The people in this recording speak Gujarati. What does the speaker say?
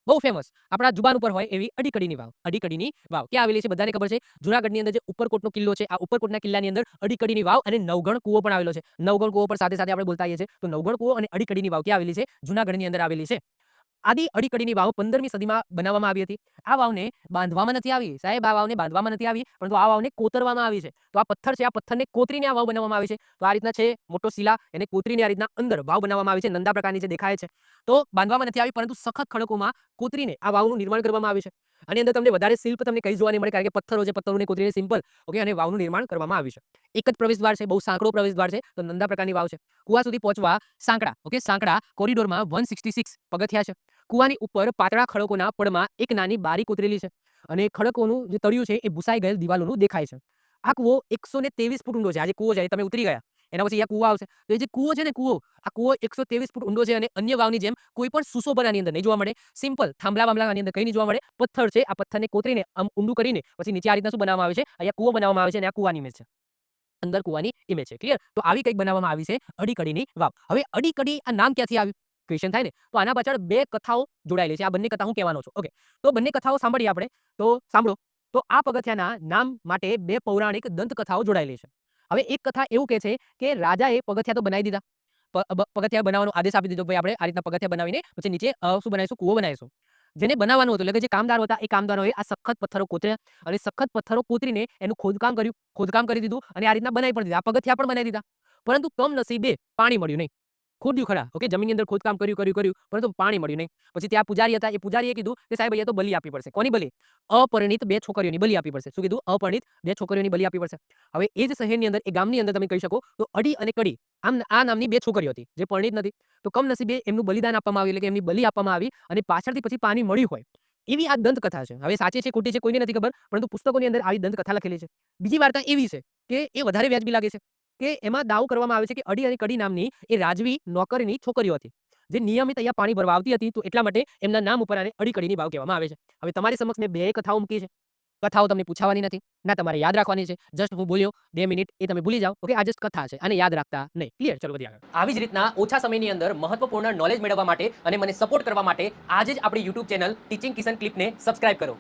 બહુ ફેમસ આપણા જુબાન ઉપર હોય એવી અડીકડીની વાવ. અડીકડીની વાવ ક્યાં આવેલી છે બધાને ખબર છે. જુનાગઢની અંદર જે ઉપરકોટનો કિલ્લો છે, આ ઉપરકોટના કિલ્લાની અંદર અડીકડીની વાવ અને નવઘણ કૂવો પણ આવેલો છે. નવઘણ કૂવો પર સાથે સાથે આપણે બોલતા આવીએ છીએ. તો નવઘણ કૂવો અને અડીકડીની વાવ ક્યાં આવેલી છે? જુનાગઢની અંદર આવેલી છે. આદિ અડીકડીની વાવ 15મી સદીમાં બનાવવામાં આવી હતી. આ વાવને બાંધવામાં નથી આવી સાહેબ, આ વાવને બાંધવામાં નથી આવી, પરંતુ આ વાવને કોતરવામાં આવી છે. તો આ પથ્થર છે, આ પથ્થરને કોતરીને આ વાવ બનાવવામાં આવી છે. તો આ રીતના છે મોટો શિલા, એને કોતરીને આ રીતના અંદર વાવ બનાવવામાં આવી છે. નંદા પ્રકારની જે દેખાય છે. તો બાંધવામાં નથી આવી, પરંતુ સખત ખડકોમાં કોતરીને આ વાવનું નિર્માણ કરવામાં આવ્યું છે. આની અંદર તમને વધારે શિલ્પ તમને કઈ જોવા નહીં મળે, કારણ કે પથ્થરો છે, પથ્થરોને કોતરીને સિમ્પલ ઓકે અને વાવનું નિર્માણ કરવામાં આવ્યું છે. એક જ પ્રવેશદ્વાર છે, બહુ સાંકડો પ્રવેશદ્વાર છે. તો નંદા પ્રકારની વાવ છે. કુવા સુધી પહોંચવા સાંકડા ઓકે સાંકડા કોરિડોરમાં 166 પગથિયા છે. કુવાની ઉપર પાતળા ખડકોના પડમાં એક નાની બારી કોતરેલી છે અને ખડકોનું જે તળિયું છે એ ભૂસાઈ ગયેલ દિવાલોનું દેખાય છે. આ કૂવો 123 ફૂટ ઊંડો છે. આ જે કૂવો છે તમે ઉતરી ગયા એના પછી અહીંયા કૂવો આવશે. તો એ જે કૂવો છે ને કૂવો, આ કૂવો 123 ફૂટ ઊંડો છે અને અન્ય વાવની જેમ કોઈ પણ સુશોભન આની અંદર નહીં જોવા મળે. સિમ્પલ થાંભલા બાંભલા આની અંદર કંઈ નહીં જોવા મળે. પથ્થર છે, આ પથ્થરને કોતરીને આમ ઊંડું કરીને પછી નીચે આ રીતના શું બનાવવામાં આવે છે? અહીંયા કૂવો બનાવવામાં આવે છે અને આ કૂવાની ઇમેજ છે. અંદર કૂવાની ઇમેજ છે. ક્લિયર? તો આવી કંઈક બનાવવામાં આવી છે અડીકડીની વાવ. હવે અડીકડી આ નામ ક્યાંથી આવ્યું? ક્વેશ્ચન થાય ને. તો આના પાછળ બે કથાઓ જોડાયેલી છે. આ બંને કથા હું કહેવાનો છું. ઓકે. તો બંને કથાઓ સાંભળીએ આપણે. તો સાંભળો. તો આ પગથિયાના નામ માટે બે પૌરાણિક દંતકથાઓ જોડાયેલી છે. હવે એક કથા એવું કહે છે કે રાજાએ પગથિયા તો બનાવી દીધા. પગથિયા બનાવવાનો આદેશ આપી દીધો, ભાઈ આપણે આ રીતના પગથિયા બનાવીને પછી નીચે શું બનાવીશું? કૂવો બનાવીશું. જેને બનાવવાનું હતું એટલે કે જે કામદારો હતા એ કામદારોએ આ સખત પથ્થરો કોતર્યા અને સખત પથ્થરો કોતરીને એનું ખોદકામ કર્યું, ખોદકામ કરી દીધું અને આ રીતના બનાવી પણ દીધા. આ પગથિયા પણ બનાવી દીધા. પરંતુ કમનસીબે પાણી મળ્યું નહીં. ખોદ્યું ખરા ઓકે, જમીનની અંદર ખોદકામ કર્યું પરંતુ પાણી મળ્યું નહીં. પછી ત્યાં પૂજારી હતા, એ પૂજારીએ કીધું કે સાહેબ અહીંયા તો બલિ આપવી પડશે. કોની બલિ? અપરિણીત બે છોકરીઓની બલિ આપવી પડશે. શું કીધું? અપરિણીત બે છોકરીઓની બલિ આપવી પડશે. હવે એ જ શહેરની અંદર એ ગામની અંદર તમે કહી શકો તો અડી અને કડી આમ આ નામની બે છોકરીઓ હતી જે પરિણીત નથી. તો કમનસીબે એમનું બલિદાન આપવામાં આવ્યું, એટલે કે એમની બલિ આપવામાં આવી અને પાછળથી પછી પાણી મળ્યું હોય એવી આ દંતકથા છે. હવે સાચી છે ખોટી છે કોઈને નથી ખબર, પરંતુ પુસ્તકોની અંદર આવી દંતકથા લખેલી છે. બીજી વાર્તા એવી છે કે એ વધારે વ્યાજબી લાગે છે કે એમાં દાવો કરવામાં આવે છે કે અડી અને કડી નામની એ રાજવી નોકરીની છોકરીઓ હતી જે નિયમિત અહીંયા પાણી ભરવા આવતી હતી. તો એટલા માટે એમના નામ ઉપર આને અડી કડીની વાવ કહેવામાં આવે છે. હવે તમારી સમક્ષ મેં બે કથાઓ મૂકી છે. કથાઓ તમને પૂછાવાની નથી, ના તમારે યાદ રાખવાની છે. જસ્ટ હું બોલ્યો 2 મિનિટ એ તમે ભૂલી જાઓ. ઓકે, આ જસ્ટ કથા છે, આને યાદ રાખતા નહીં. ક્લિયર? ચલો વધીએ આગળ. આવી જ રીતના ઓછા સમયની અંદર મહત્વપૂર્ણ નોલેજ મેળવવા માટે અને મને સપોર્ટ કરવા માટે આજે જ આપણી YouTube ચેનલ ટીચિંગ કિશન ક્લિપને સબસ્ક્રાઇબ કરો.